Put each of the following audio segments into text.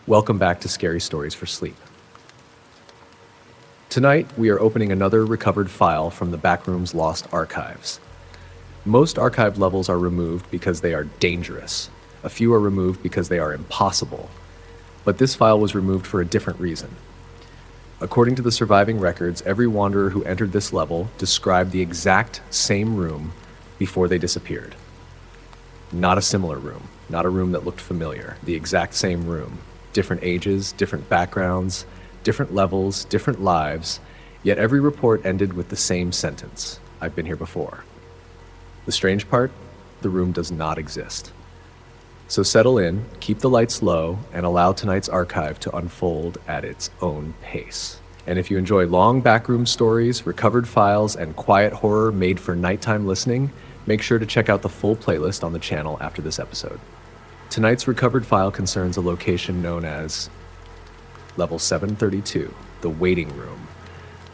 Welcome back to Scary Stories for Sleep. Tonight, we are opening another recovered file from the Backrooms Lost Archives. Most archive levels are removed because they are dangerous. A few are removed because they are impossible. But this file was removed for a different reason. According to the surviving records, every wanderer who entered this level described the exact same room before they disappeared. Not a similar room, not a room that looked familiar, the exact same room. Different ages, different backgrounds, different levels, different lives, yet every report ended with the same sentence: I've been here before. The strange part? The room does not exist. So settle in, keep the lights low, and allow tonight's archive to unfold at its own pace. And if you enjoy long backroom stories, recovered files, and quiet horror made for nighttime listening, make sure to check out the full playlist on the channel after this episode. Tonight's recovered file concerns a location known as Level 732, the Waiting Room.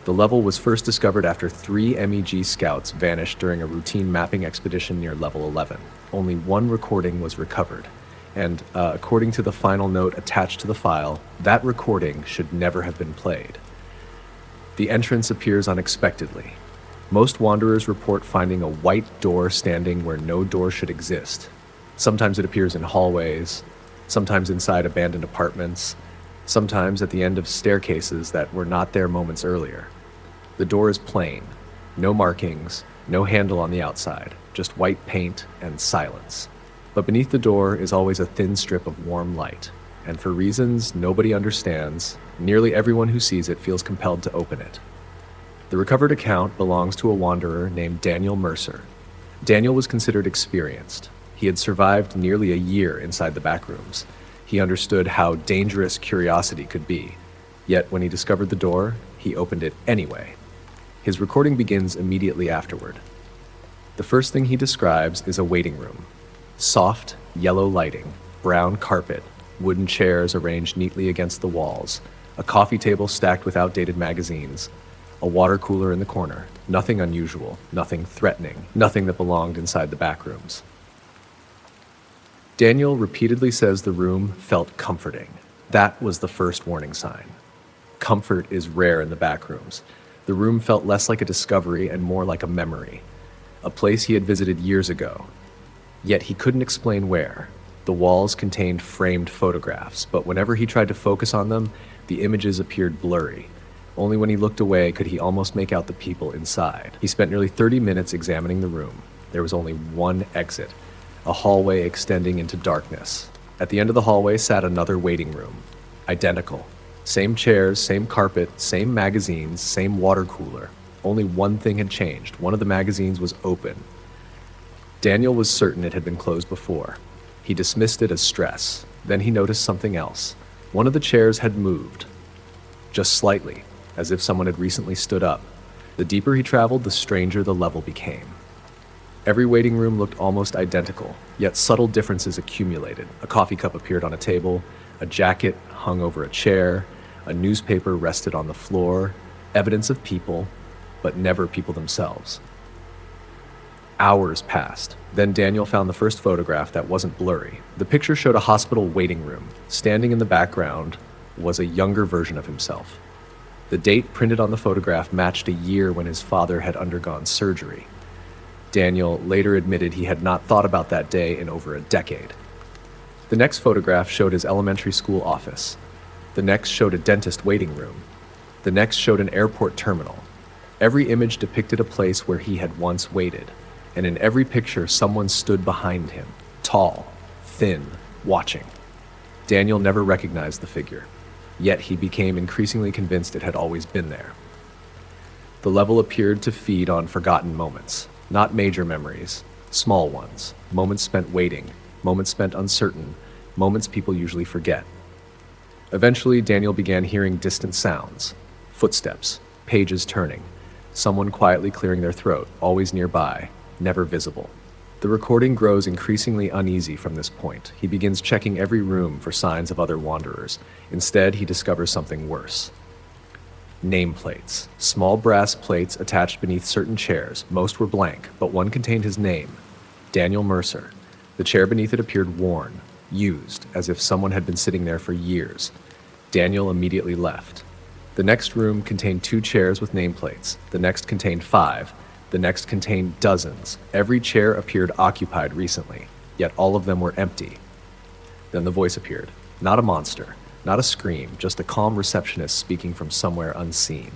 The level was first discovered after 3 MEG scouts vanished during a routine mapping expedition near Level 11. Only one recording was recovered, and according to the final note attached to the file, that recording should never have been played. The entrance appears unexpectedly. Most wanderers report finding a white door standing where no door should exist. Sometimes it appears in hallways, sometimes inside abandoned apartments, sometimes at the end of staircases that were not there moments earlier. The door is plain, no markings, no handle on the outside, just white paint and silence. But beneath the door is always a thin strip of warm light, and for reasons nobody understands, nearly everyone who sees it feels compelled to open it. The recovered account belongs to a wanderer named Daniel Mercer. Daniel was considered experienced. He had survived nearly a year inside the backrooms. He understood how dangerous curiosity could be. Yet when he discovered the door, he opened it anyway. His recording begins immediately afterward. The first thing he describes is a waiting room. Soft, yellow lighting, brown carpet, wooden chairs arranged neatly against the walls, a coffee table stacked with outdated magazines, a water cooler in the corner. Nothing unusual, nothing threatening, nothing that belonged inside the backrooms. Daniel repeatedly says the room felt comforting. That was the first warning sign. Comfort is rare in the backrooms. The room felt less like a discovery and more like a memory, a place he had visited years ago. Yet he couldn't explain where. The walls contained framed photographs, but whenever he tried to focus on them, the images appeared blurry. Only when he looked away could he almost make out the people inside. He spent nearly 30 minutes examining the room. There was only one exit, a hallway extending into darkness. At the end of the hallway sat another waiting room, identical. Same chairs, same carpet, same magazines, same water cooler. Only one thing had changed. One of the magazines was open. Daniel was certain it had been closed before. He dismissed it as stress. Then he noticed something else. One of the chairs had moved, just slightly, as if someone had recently stood up. The deeper he traveled, the stranger the level became. Every waiting room looked almost identical, yet subtle differences accumulated. A coffee cup appeared on a table, a jacket hung over a chair, a newspaper rested on the floor, evidence of people, but never people themselves. Hours passed. Then Daniel found the first photograph that wasn't blurry. The picture showed a hospital waiting room. Standing in the background was a younger version of himself. The date printed on the photograph matched a year when his father had undergone surgery. Daniel later admitted he had not thought about that day in over a decade. The next photograph showed his elementary school office. The next showed a dentist waiting room. The next showed an airport terminal. Every image depicted a place where he had once waited, and in every picture someone stood behind him, tall, thin, watching. Daniel never recognized the figure, yet he became increasingly convinced it had always been there. The level appeared to feed on forgotten moments. Not major memories, small ones, moments spent waiting, moments spent uncertain, moments people usually forget. Eventually, Daniel began hearing distant sounds, footsteps, pages turning, someone quietly clearing their throat, always nearby, never visible. The recording grows increasingly uneasy from this point. He begins checking every room for signs of other wanderers. Instead, he discovers something worse. Nameplates. Small brass plates attached beneath certain chairs. Most were blank, but one contained his name, Daniel Mercer. The chair beneath it appeared worn. used, as if someone had been sitting there for years. Daniel immediately left. The next room contained 2 chairs with nameplates. The next contained 5. The next contained dozens. Every chair appeared occupied recently, yet all of them were empty. Then the voice appeared. Not a monster, not a scream, just a calm receptionist speaking from somewhere unseen.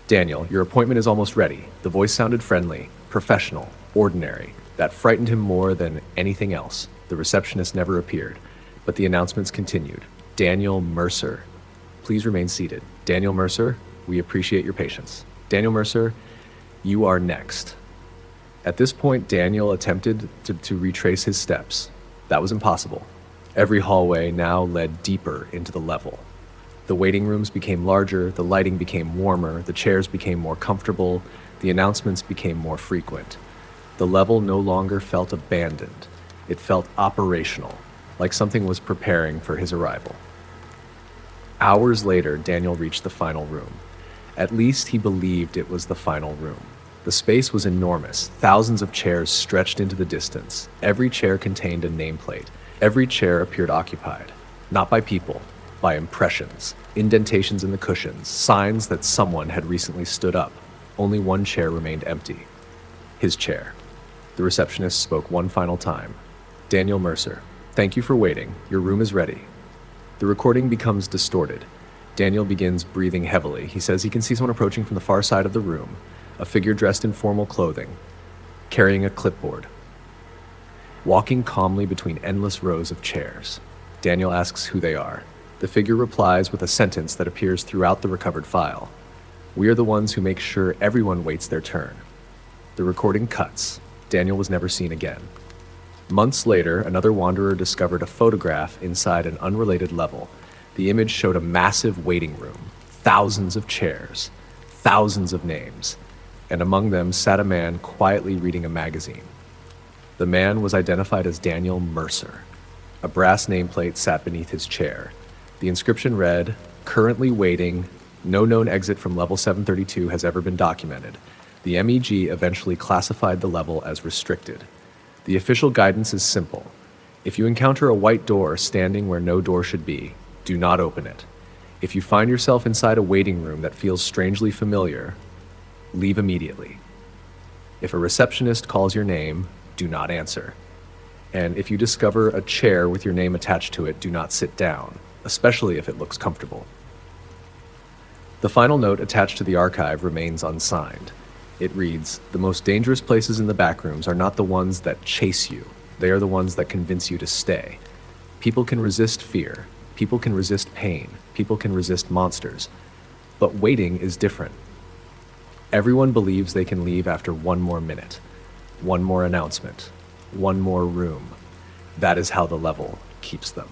Daniel, your appointment is almost ready. The voice sounded friendly, professional, ordinary. That frightened him more than anything else. The receptionist never appeared, but the announcements continued. Daniel Mercer. Please remain seated. Daniel Mercer, we appreciate your patience. Daniel Mercer, you are next. At this point, Daniel attempted to retrace his steps. That was impossible. Every hallway now led deeper into the level. The waiting rooms became larger, the lighting became warmer, the chairs became more comfortable, the announcements became more frequent. The level no longer felt abandoned. It felt operational, like something was preparing for his arrival. Hours later, Daniel reached the final room. At least he believed it was the final room. The space was enormous, thousands of chairs stretched into the distance. Every chair contained a nameplate. Every chair appeared occupied, not by people, by impressions, indentations in the cushions, signs that someone had recently stood up. Only one chair remained empty. His chair. The receptionist spoke one final time. Daniel Mercer, thank you for waiting. Your room is ready. The recording becomes distorted. Daniel begins breathing heavily. He says he can see someone approaching from the far side of the room, a figure dressed in formal clothing, carrying a clipboard, walking calmly between endless rows of chairs. Daniel asks who they are. The figure replies with a sentence that appears throughout the recovered file. We are the ones who make sure everyone waits their turn. The recording cuts. Daniel was never seen again. Months later, another wanderer discovered a photograph inside an unrelated level. The image showed a massive waiting room, thousands of chairs, thousands of names, and among them sat a man quietly reading a magazine. The man was identified as Daniel Mercer. A brass nameplate sat beneath his chair. The inscription read, "Currently waiting. No known exit from level 732 has ever been documented." The MEG eventually classified the level as restricted. The official guidance is simple. If you encounter a white door standing where no door should be, do not open it. If you find yourself inside a waiting room that feels strangely familiar, leave immediately. If a receptionist calls your name, do not answer. And if you discover a chair with your name attached to it, do not sit down, especially if it looks comfortable. The final note attached to the archive remains unsigned. It reads, "The most dangerous places in the backrooms are not the ones that chase you. They are the ones that convince you to stay. People can resist fear. People can resist pain. People can resist monsters. But waiting is different. Everyone believes they can leave after one more minute, one more announcement, one more room. That is how the level keeps them."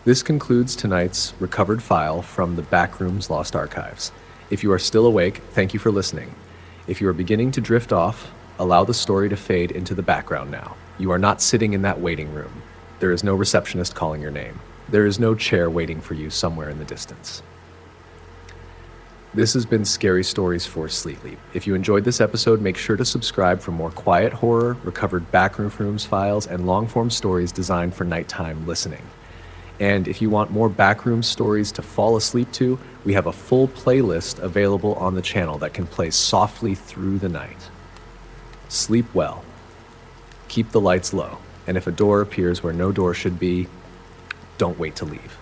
This concludes tonight's recovered file from the Backrooms Lost Archives. If you are still awake, thank you for listening. If you are beginning to drift off, allow the story to fade into the background now. You are not sitting in that waiting room. There is no receptionist calling your name. There is no chair waiting for you somewhere in the distance. This has been Scary Stories for Sleep. If you enjoyed this episode, make sure to subscribe for more quiet horror, recovered Backrooms files, and long-form stories designed for nighttime listening. And if you want more Backrooms stories to fall asleep to, we have a full playlist available on the channel that can play softly through the night. Sleep well. Keep the lights low. And if a door appears where no door should be, don't wait to leave.